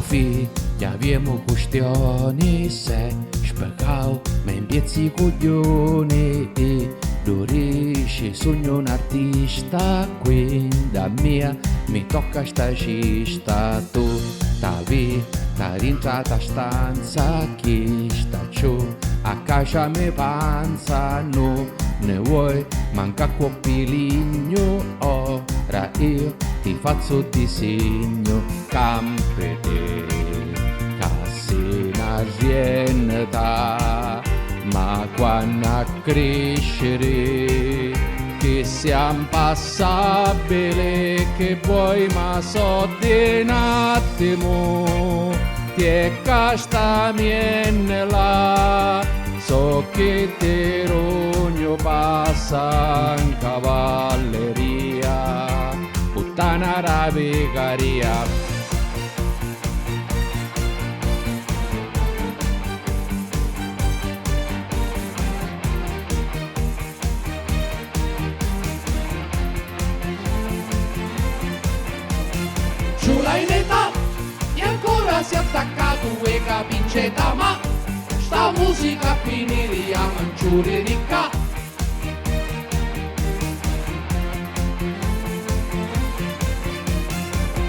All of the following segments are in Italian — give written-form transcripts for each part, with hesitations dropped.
figlia abbiamo questioni se spiegau ma in piezzi coglioni e dorisci sogno un artista quindi a mia mi tocca stagista tu ta vita rientrata stanza chi sta giù a casa me panza no ne vuoi manca copiligno ora io ti faccio disegno campete cassina azienda ma quando a crescere che siamo passabili che vuoi ma so di un attimo ti è castamien so che te rogno passa in cavalleria puttana ravicaria. Giula in età e ancora si è attaccato e capincetta ma sta musica finiria manciuri ricca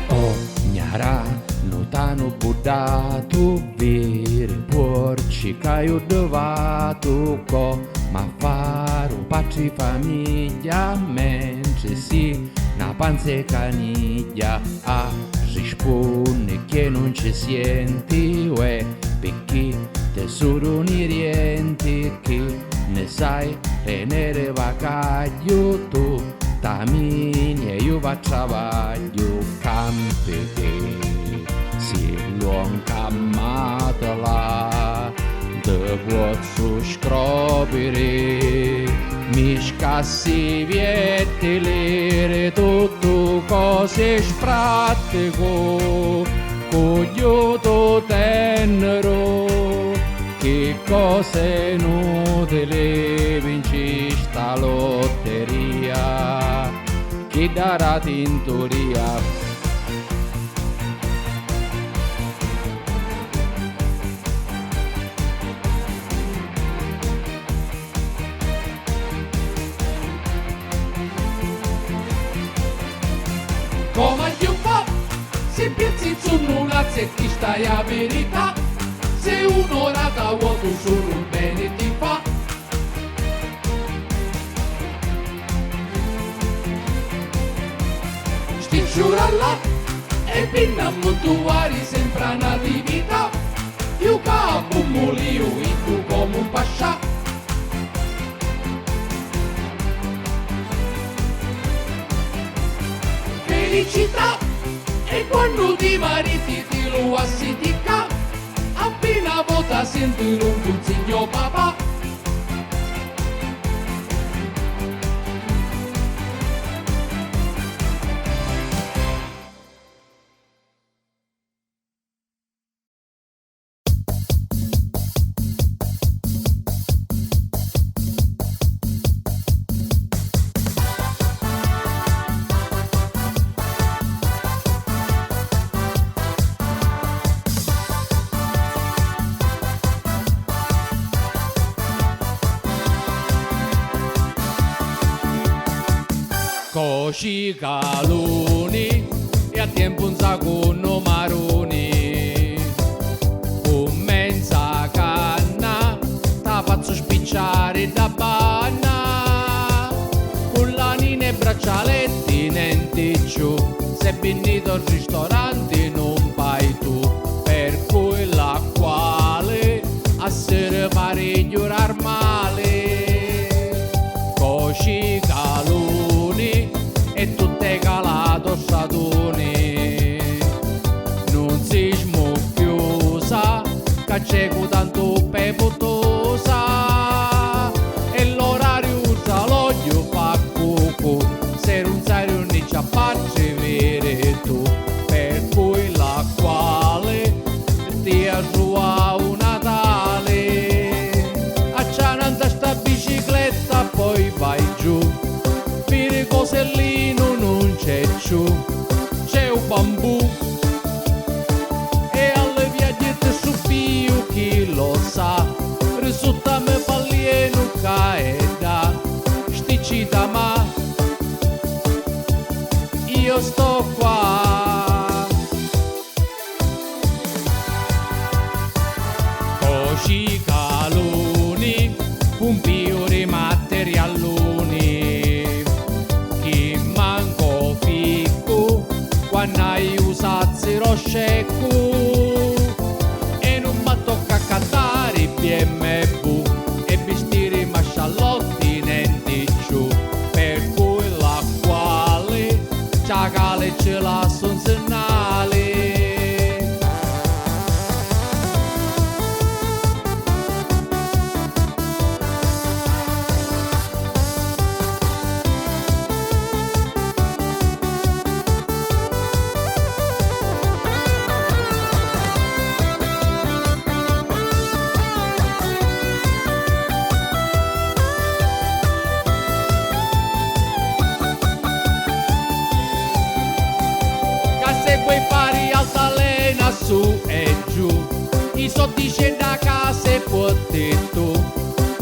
oh gnara notano budato vere porci caio dovato co ma faro patri famiglia mentre si na panza e caniglia a risponde che non ci senti uè perché tesoro niente che ne sai tenere vacaglio tu tamini e io va a travaglio campi che si luon cammatela de posso scrobere mi scassi viettele tutto cose sprattico coglioto tenero che cose inutili vinci sta lotteria che darà tintoria. come gli un po' si piazzi su una ti stai a verità se un'ora da vuoto solo un bene ti fa sti giuralla e pinna mutuari sempre natività più capo un mulio in tu come un pascià felicità e quando ti mariti ti lo assitica appena vota senti un consiglio papà Cosci caluni e a tempo un sacco maroni con mensa canna ta faccio spicciare da panna con lanine e braccialetti niente giù se venito al ristorante non vai tu per quella quale a essere parecchio male cosci caluni e tutte calato statone non si smucchiosa che c'è tanto pepotosa e l'orario l'oglio fa cucù se non sai non ci appacci vere tu per cui la quale ti assua un Natale acciananta sta bicicletta poi vai giù per cosellino non c'è giù c'è un bambù e nai usazzi rosceccu e non mi tocca cantare i BMW e vestire i masciallotti nentigiù, per cui la quale ciacale ce la son sennale. Se vuoi fare altalena su e giù, i sotti scende a casa e puoi tu,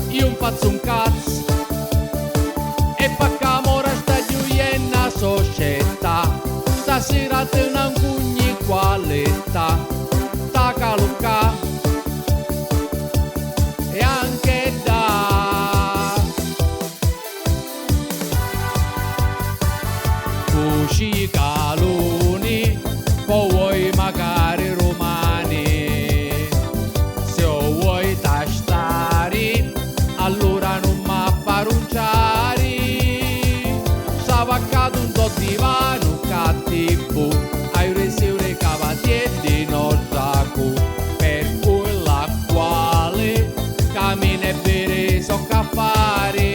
io non faccio un cazzo e paccamora sta giuienna società, stasera te non cugni qualità, ta calucca e anche da usci caluni, poi vuoi magari romani, se vuoi tastare allora non m'apparunciare, stava accaduto un po' divano cattivo, hai resi le cavatiere di Nosaku, per cui la quale cammina e bere so che fare.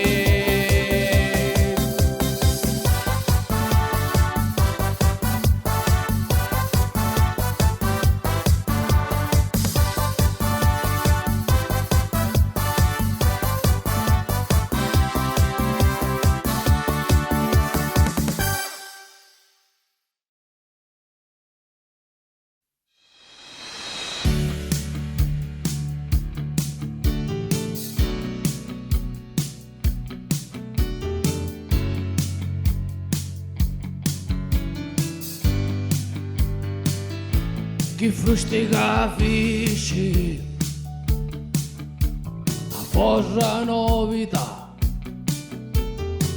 Chi frustiga fici a forza novità,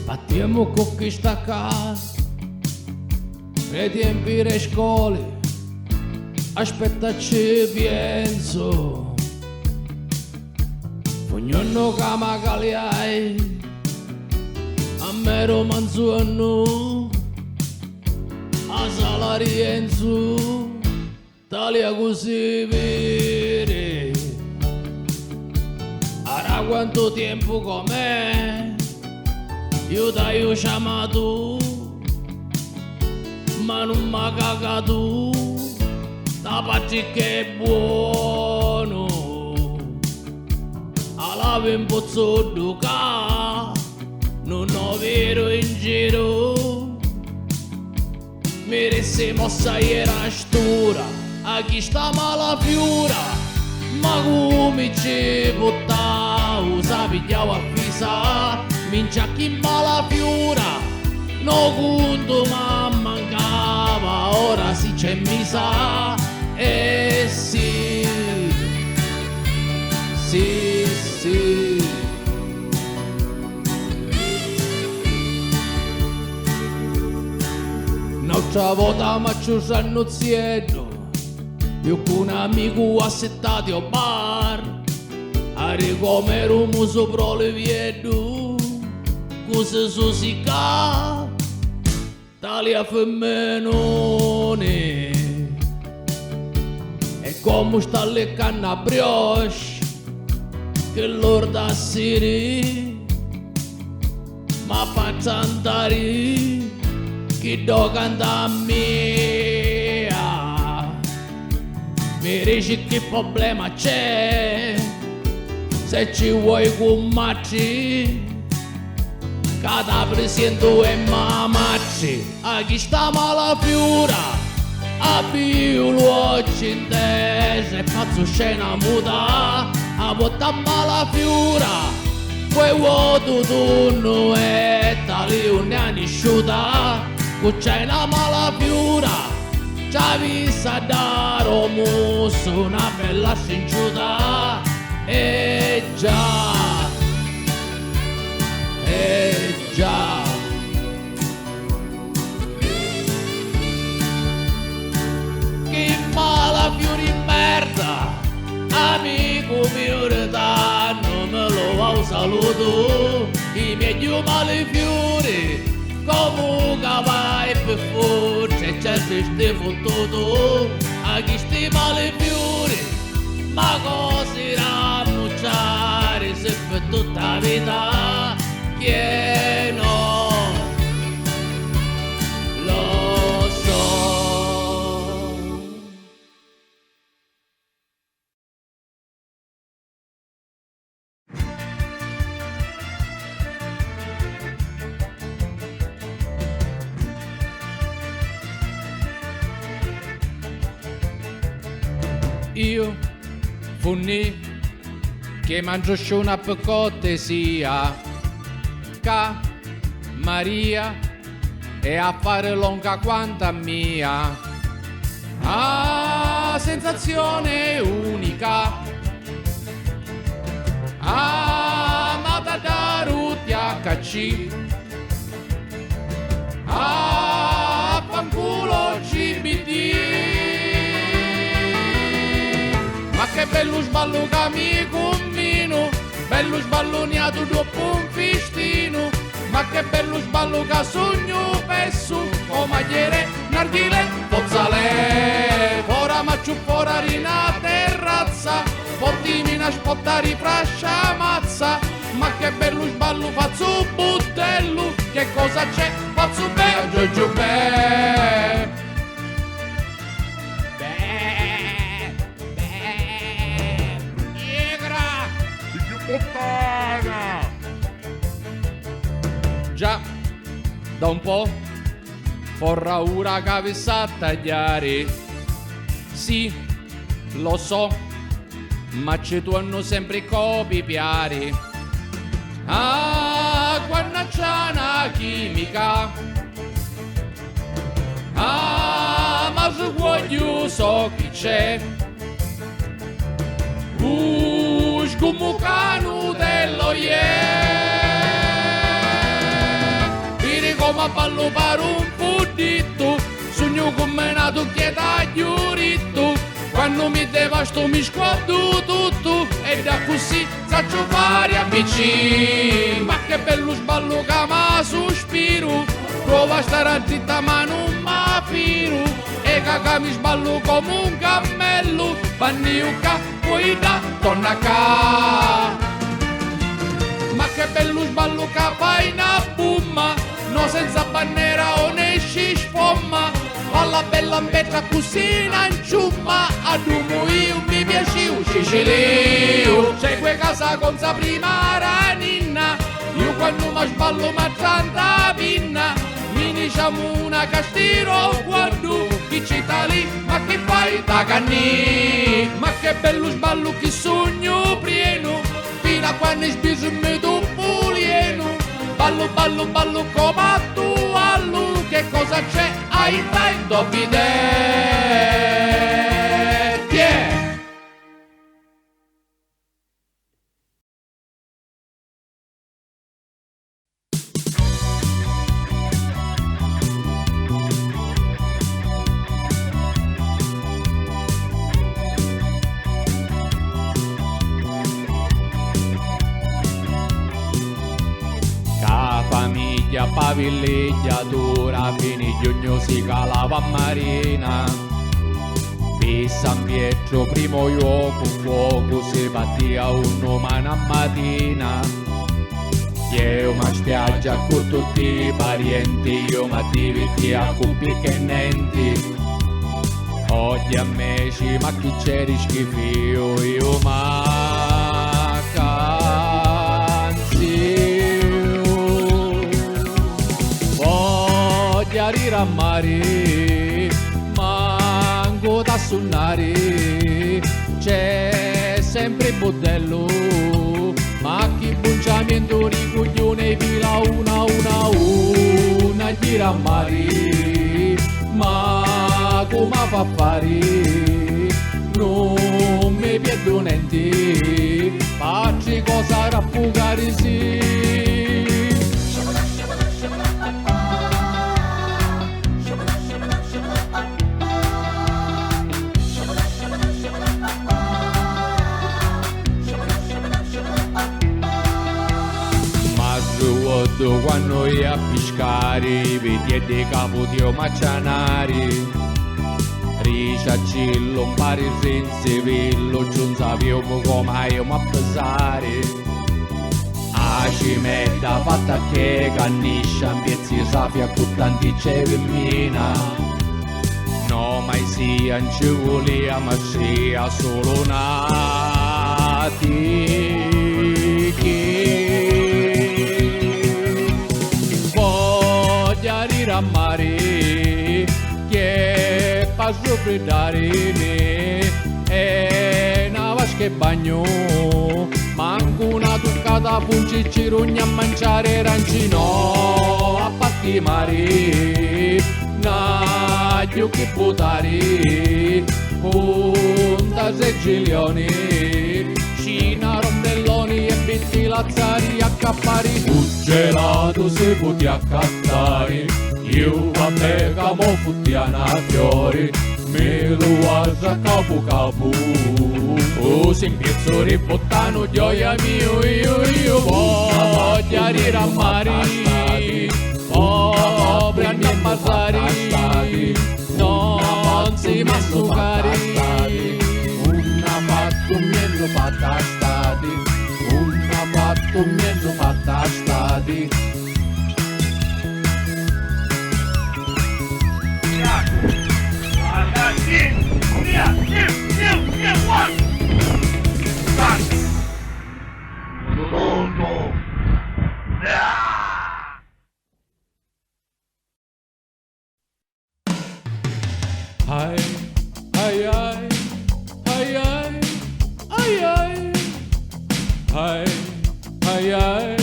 battiamo con chi sta a casa per riempire scuole, aspettaci penso ognuno che magari hai a me romanzo a noi a salarienzo Italia così vere, ora quanto tempo com'è, io ti ho chiamato, ma non m'ha cagato, da parte che è buono, alla un pozzo d'uca, non ho vero in giro, meresse mossa era stura. A chi sta mala fiura, ma come ci butta, usa pigliava a fisa, mincia chi mala fiura, no conto ma mancava, ora si c'è misa, e sì, sì, sì. Un'altra volta ma ci sanno ziedo, io con un amico assettati al bar, a ricomere un muso pro le viedo, cose sosica, tali a femminone, e come sta le canne a brioche, che loro da siri, ma faccia andare, che do canta mia. Mi dici che problema c'è, se ci vuoi combattere, cada presento e mamacci, a chi sta mala fiura, a più lo accendese, e faccio scena muta, a botta mala fiura, poi vuoto turno e tali un'anni asciuta, c'è una mala fiura. Già vista da Romus una bella scinciuta, e già, saluto i miei malefiori, comunque vai per forza, c'è ste fottuto a chi sti malefiori, ma così annunciare se per tutta la vita che no lo so. Io funni che mangio una cortesia ca Maria e a fare longa quanta mia. Ah, sensazione unica. Ah, amata da Ruti HC. Ah, fanculo CBD. Ma che bello sballo che mi combino, bello sballoniato dopo un festino. Ma che bello sballo che sogno pesso, o magliere, narghile, pozzale. Ora maccio fuori na terrazza, pottimi una spottari frascia mazza. Ma che bello sballo faccio buttello, che cosa c'è? Faccio be, giù be. Già, da un po' porra ora che vi sa tagliare. Sì, lo so, ma ci tuonno sempre copiare. Ah, quando c'è una chimica. Ah, ma se voglio so chi c'è. Sgumucano dello come ballo per un fudditto, sogno come nato che taglio ritto, quando mi devasto mi squadro tutto, e da così saccio fare amici. Ma che bello sballo che ma sospiro, prova a stare zitta ma non ma firo, e che mi sballo come un cammello, panniuca poi da torna ca. Ma che bello sballo che fai una bumma, no senza bandiera o ne scisfomma, alla bella ambetta così non ciumma, ad uno io mi piacevo Sicilio, c'è quei casa con sa prima raninna, io quando mi sballo ma tanta pinna, mi diciamo una castiro quando chi ci tali, ma che fai da canni, ma che bello sballo che sogno pieno, fino a quando sbisummi tu pulieno. Ballo, ballo, ballo come tu allu, che cosa c'è? Ai dai, dopi te. Yeah. Famiglia, pavilleggiatura, fini giugno si calava a marina. Di San Pietro, primo luogo, fuoco, si battia un umano a mattina. Io mi spiaggia con tutti i parenti, io mi diverti a cuppi che nenti. Oggi a me ci ma chi c'eri schifio, io ma a rirammare, manco da suonare, c'è sempre il bordello, ma chi bunciamento di coglione fila una rirammare, ma come fa fare, non mi pierdo niente, facci cosa raffugare sì. quando io a pescare, vedi e di capo ti ho maccianari. Ricciacillo, un pari senza vello, giunta più come io mi pesare. A cimetta fatta che canniscia, in pezzi safia con tanti cevemmina. No, mai sia, non ci voleva, ma sia solo nati che voglia rirammare che pa soffredare e una vasca e bagno manco una toccata punci cirugna a mangiare arancino a patti mari naglio che potari punta segilioni cina rondelloni e bitti lazzari accappari tu gelato se puti accattare io a te camo futtiana fiori me lo guarda capo capo o si impiezzo ribottano gioia mio io voglia rirammari pobre a passare non si massucari una fatto meno fatta stati una fatto meno fatta stati. Ai, ai, ai, ai, ai, ai, ai, ai, ai, ai,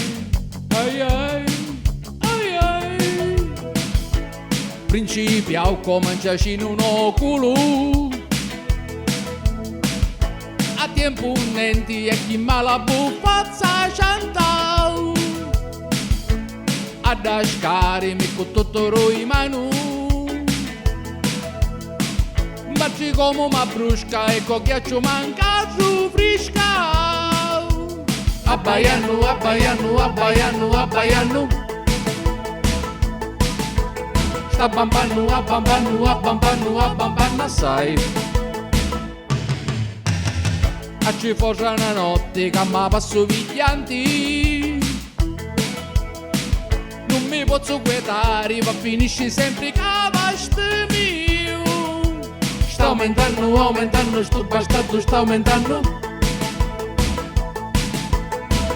ai, ai, ai, ai. Principia o cominciaci in un oculo a tempo nenti e chi mala buffazza chantau ad ascare mi con tutto roi manu baci come ma brusca e con ghiaccio manca su frisca abbaiano abbaiano abbaiano abbaiano sta bambano abbambano abbambano abbambano assai a ci fosse una notte che mi passo viglianti non mi posso guardare ma finisce sempre che basta mio sta aumentando aumentando sto bastardo sta aumentando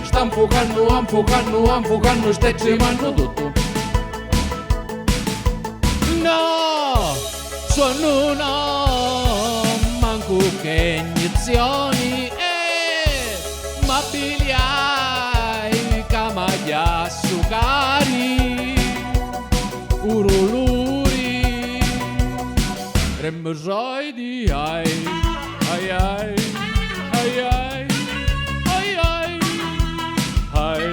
sta infuocando infuocando infuocando sta tremando tutto no sono no manco che iniezioni ma pigliai camaglia sucari uruluri remosoi di ai ai ai ai ai ai ai ai ai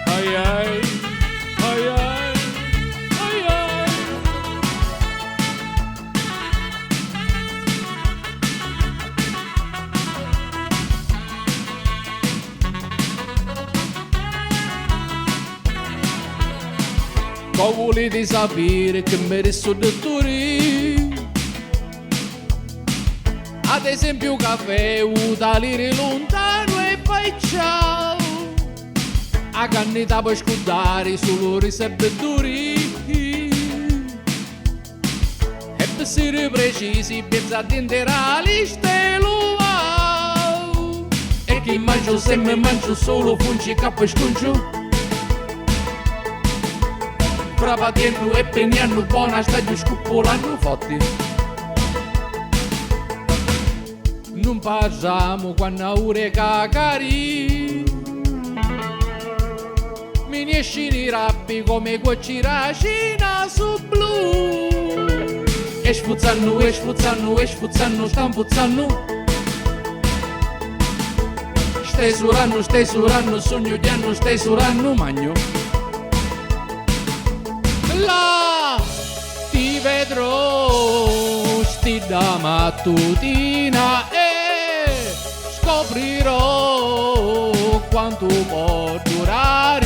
ai ai ai Come volete sapere che mi sono dottori? Ad esempio caffè, utalire lontano e poi ciao. A cannetta puoi scudare solo riservatori. E per essere precisi, pensa di intera lista e lo wow. E chi mangio se mi mangio solo funci capo e sconcio. Frapatiendo e peniando buona stadio scuppolando fotti non parliamo quando ore cacari mi ne escini rappi come gocci racina su blu e sfuzzano e sfuzzano e sfuzzano stan puzzando stai surando sogno di anno stai surando magno là ti vedrò sti da mattutina e scoprirò quanto può durare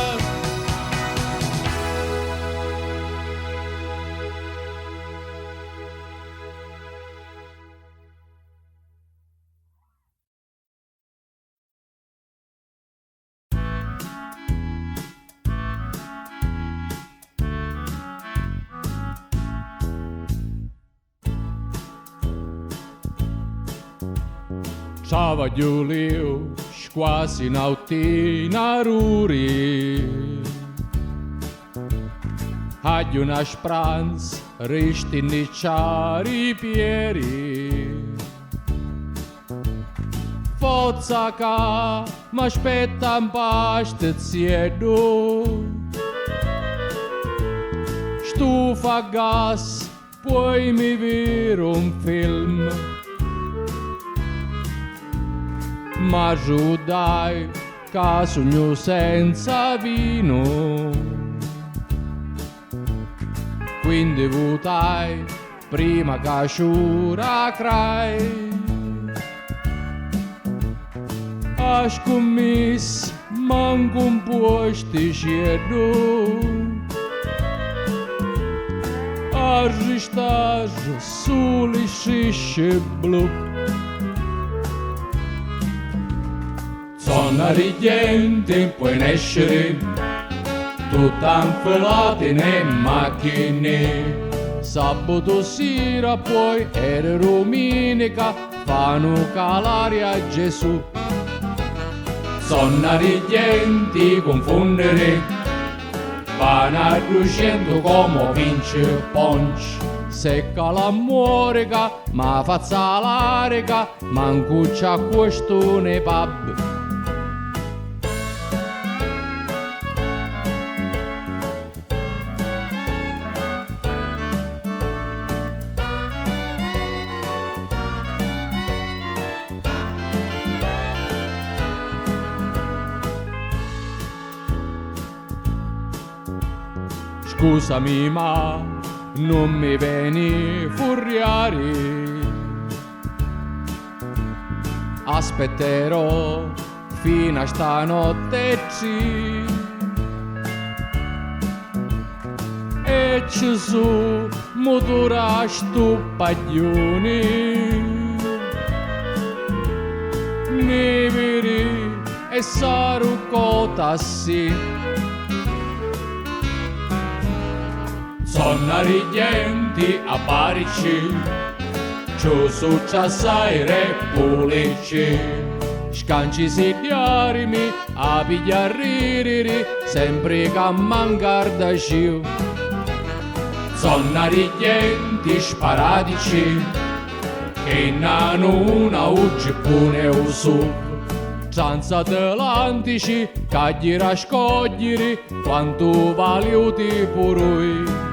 Sava Giuliu, quasi nautina ruri. Hadi una spranz, ristiniciari pieri. Forza ca, m'aspetta in pace ziedu. Stufa gas, puoi mi vir un film. M'ajudai ca sogno senza vino. Quindi votai prima che sciura crai. A scommis manco un posto cedo. A ristage sulle scisce blu. Sono ridente, puoi nascere, tutta infilata in macchine. Sabato sera poi era domenica, fanno calare a Gesù. Sono ridenti, confondere, vanno a 200 come vince punch. Secca l'amore ma fa salarica, manco c'ha questo nei pub. Scusami ma non mi vieni furiare. Aspetterò fino a stanotte e ci su motora stupaglioni. Ne vedi e sarò cotassi. Sono ridenti a parici, ciò successai repubblici. Scanci sidiarimi a pigliarriri, sempre che mancar da sciu. Sono ridenti sparatici, che nanno una ucci pune usu. Tranza atlantici, che gli rascogliere, quanto valuti purui.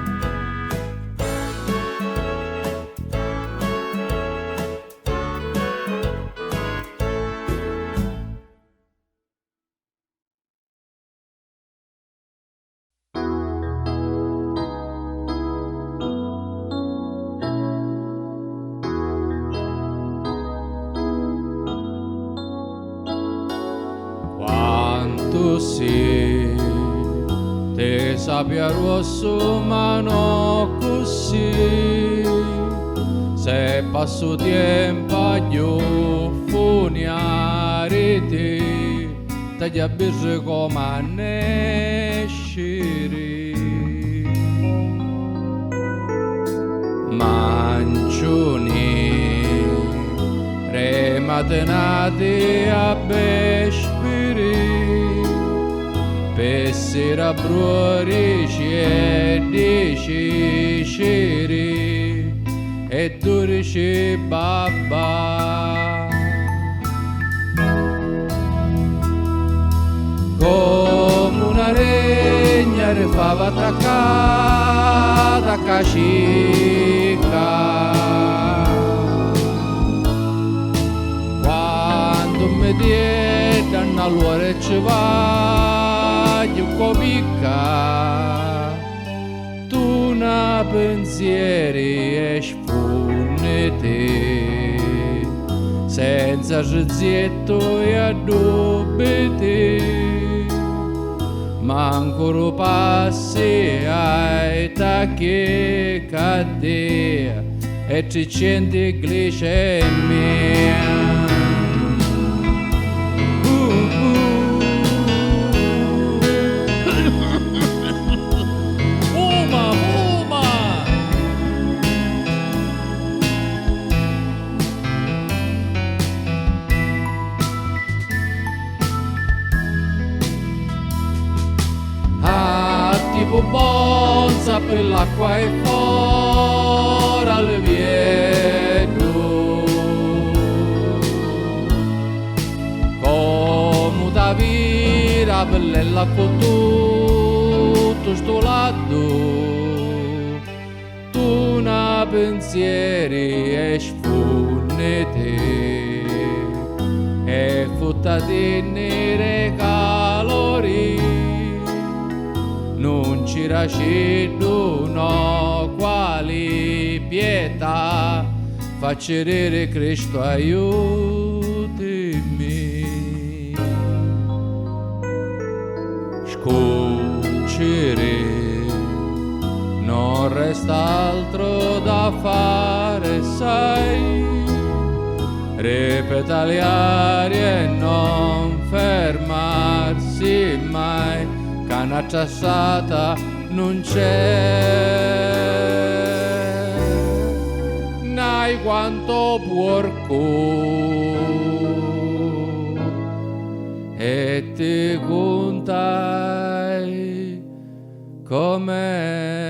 Tu sì, te sappia rosso ma non così. Se passo tempo a funiare te, ti abbirre come a nescere. Mancioni, rematenate a bespiri. Pessera brorici e dici sciri e durici babba. Come una regna rifava attaccata a cascica. Quando mi diedano allora ci va picca, tu na pensieri e spunnete, senza scizietto e addubiti, ma ancora passi ai tacchi cadea e 300 glicemia. qua e fuori al vieto, come da vira bella con tutto sto lato, tu na pensieri e sfunnete e futta di nere calori, non ci rascedono quali pietà, faccia vedere Cristo aiutami. Sconcere, non resta altro da fare, sai, ripeta le arie e non fermarsi mai, che una ciassata non c'è. Nai quanto porco e ti contai com'è.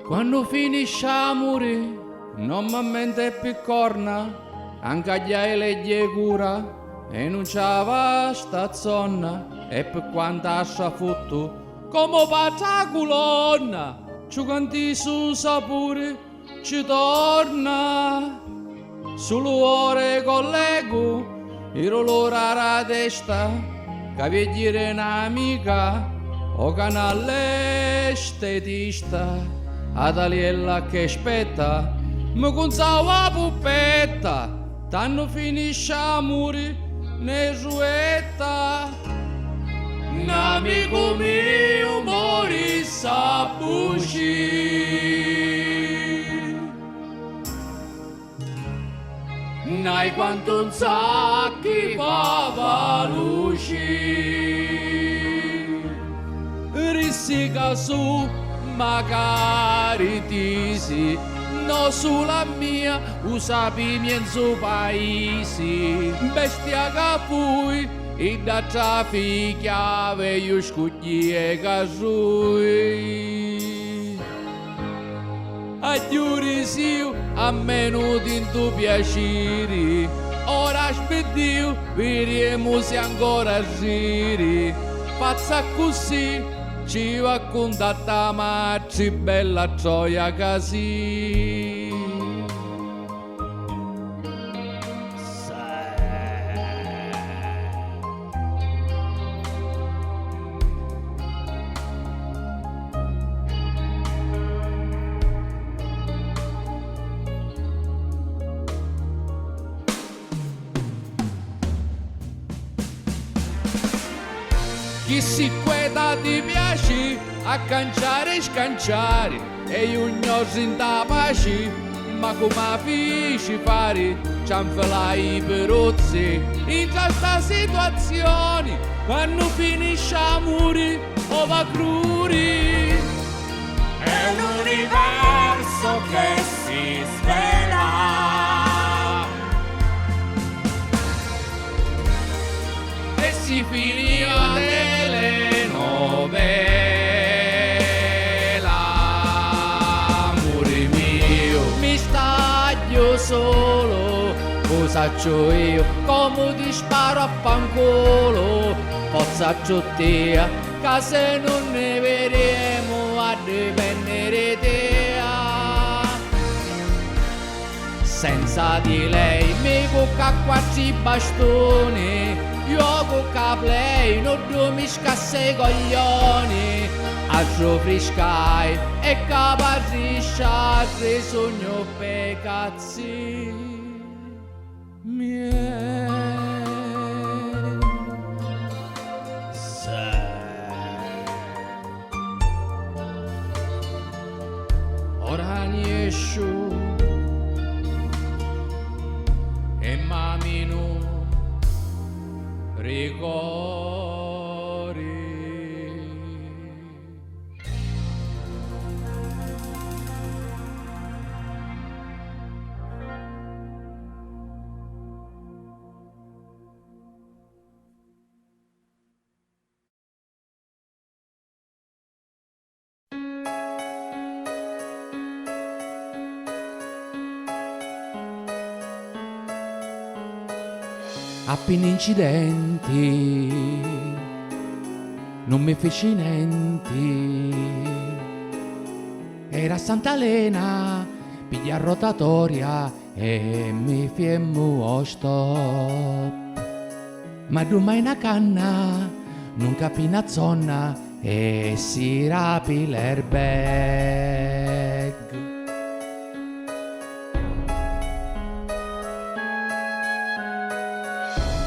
Quando finisce a morire, non mi mente più corna, anche agli le cura, e non c'ava sta zona, e per quanto ascia futto, come faccia la colonna, ci canti su sapore, ci torna, sul ore collego, il dolore alla testa, che vegliere un'amica, o canale estetista. Adaliella che aspetta, mi consava la puppetta, tanto finisce a morire, ne suetta. Un amico mio morì sa buci, n'hai quanto un sacchi fa luci, risica su magari tisi, no sulla mia usapi mienzo paesi, bestia che fui, e da traffica veio scugli e casui. A giurisiu a meno di tu piaceri, ora aspettiu, vedremo se ancora giri, faccia così. Ci va contatta ma ci bella gioia così. Chi si queda ti piace a canciare e scanciare e ognuno si intapaci, ma come fici fare cianflai perozzi in questa situazione quando finisce a morire o va cruri. È un universo che si svela e si finisce nelle novella. Amore mio, mi staglio solo, cosa c'ho io? Come ti sparo a pancolo, forza c'ho te, che se non ne vedremo a dipendere te. Senza di lei mi cocca quattro bastoni, io cocca play, non mi scasse i coglioni. A soffriscai e capariscia se sogno per cazzi miei. ora niesciu e maminu rigori. Appena incidenti, non mi feci niente. Era Santa Elena, piglia rotatoria e mi fiemmo stop. Ma domani una canna, non capì una zona e si rapi l'airbag.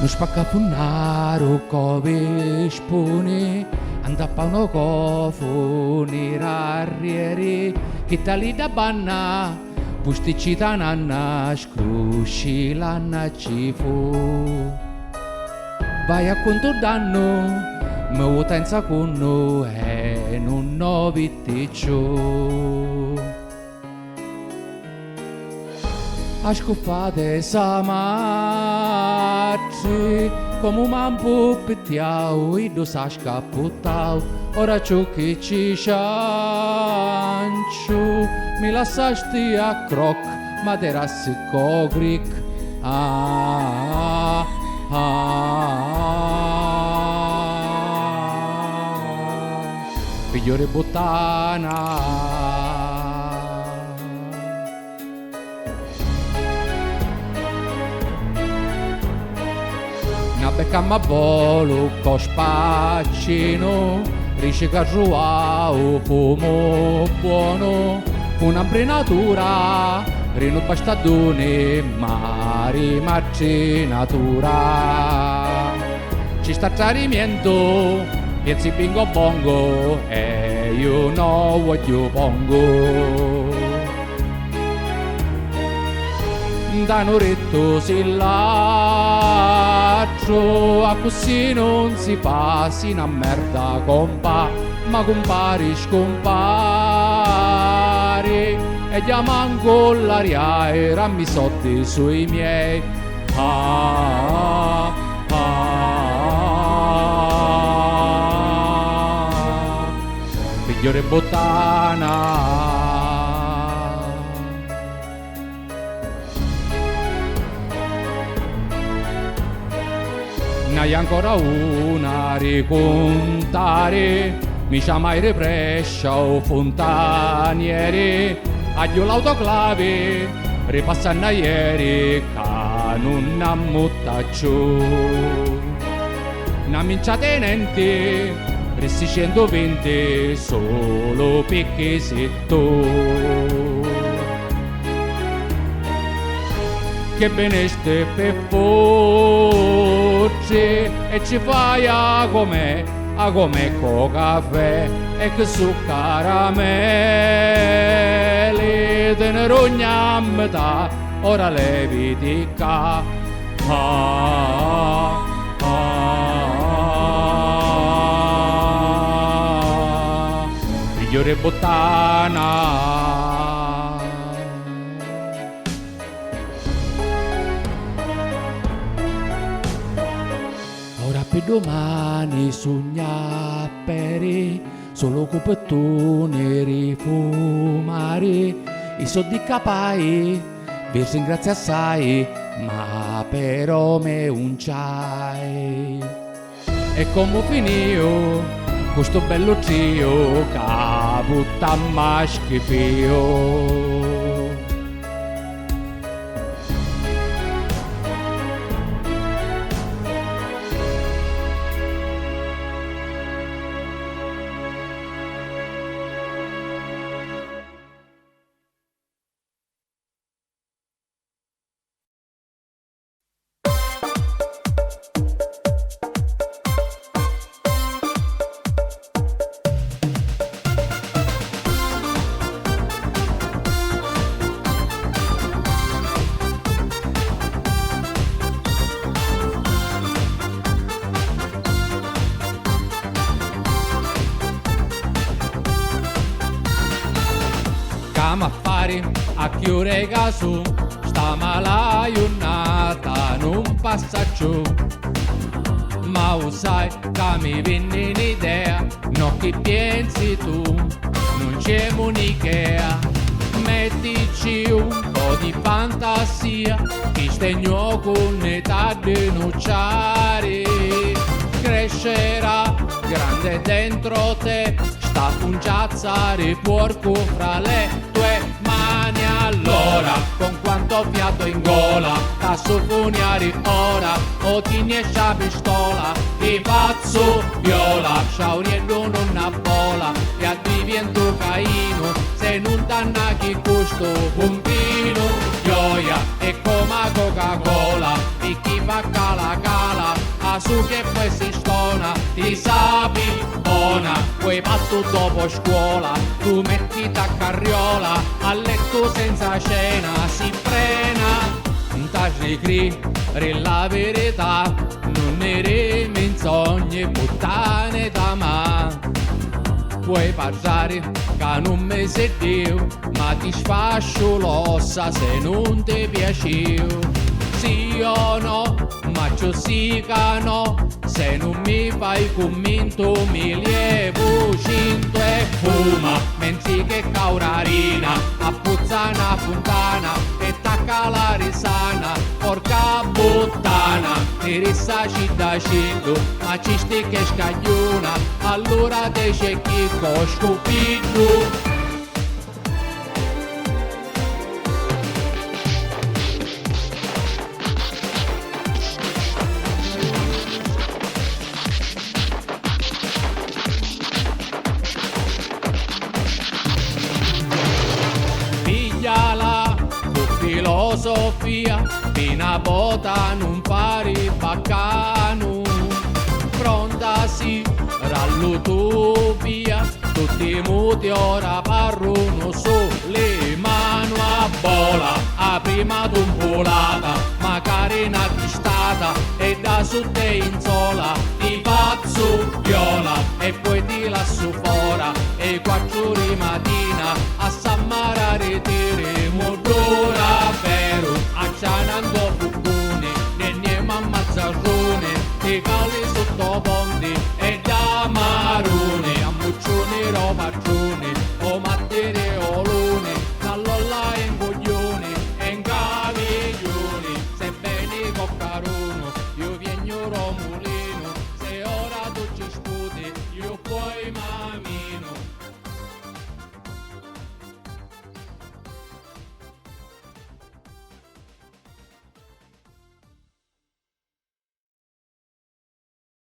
Non spacca punnaro come spone, andappa uno cofo nirarrieri, che tali da banna, pusticita nanna, scrusci l'anna ci fu. Vai a conto danno, me utenza conno e non novitticcio. A scuffate samarci come un mampo pettiau e do sa scapputtau. Ora ciò che ci scianciu mi lasciasti a croc ma derassi cogric. Ah, ah, ah. Figliore bottana. Beccammo a volo con spaccino, ricicca giuao, fumo buono, una brenatura, rino bastadone, mari marcinatura. Ci sta chiarimento, piensi bingo bongo, e io no voglio bongo. Da noretto si laccio, a così non si fa, si una merda compa, ma compari scompari, e chiamanco l'aria e rammi sotti sui miei. Ah, ah, ah, figliore bottana. N'hai ancora una a ricontare, mi chiamai Represcia o Fontanieri, aglio l'autoclave, ripassanna ieri, ca non ammuttaccio. Una mincia tenente, resti 120, solo picchisetto. Che beneste per forse e ci fai a come co caffè e che su caramelli te ne rogna a metà ora leviti ca ah, ah, figliore bottana. Per domani sognapperi, solo copettone rifumare, i soldi capai, versi in grazia assai, ma però me un c'hai. E come finio, questo bello zio, che butta maschifio. Cam affari a chiudere caso, sta mala giornata non passa più. Ma sai che mi viene un'idea, no che pensi tu, non c'è un'Ikea. Mettici un po' di fantasia, che stegno con età denunciare. Crescerà grande dentro te, sta punciazzare porco fra le tue mani. Allora, con quanto fiato in gola, da soffoniare ora, o ti riesci a pistola, ti faccio viola, sciauriello non a bola, e a divento caino, se non danna chi questo pompino, gioia, e come Coca-Cola, e chi fa cala cala, a su che poi si stona, ti sapi buona, poi patto dopo scuola, tu metti ta carriola, a letto senza cena, si frena, taci scrivere la verità, non ere menzogne, puttane da ma. Puoi parlare che non mi sentivo, ma ti sfascio l'ossa se non ti piacevo. Sì o no, ma ciò sì che no, se non mi fai commento mi lievo cinto e fuma, mentre che caurarina, a puzzana fontana, e tacca la risana, porca puttana, ti rissaci da cinto, ma ci sti che scagliona, allora te c'è chi scopito. Pigliala tu filosofia, fino a bota non pari baccano, pronta sì rall'utopia, tutti muti ora parrono sole, mano a bola, a prima tumpolata, magari una pistata, e da su te in sola, ti faccio viola, e poi ti lascio fuori, e 4 di mattina,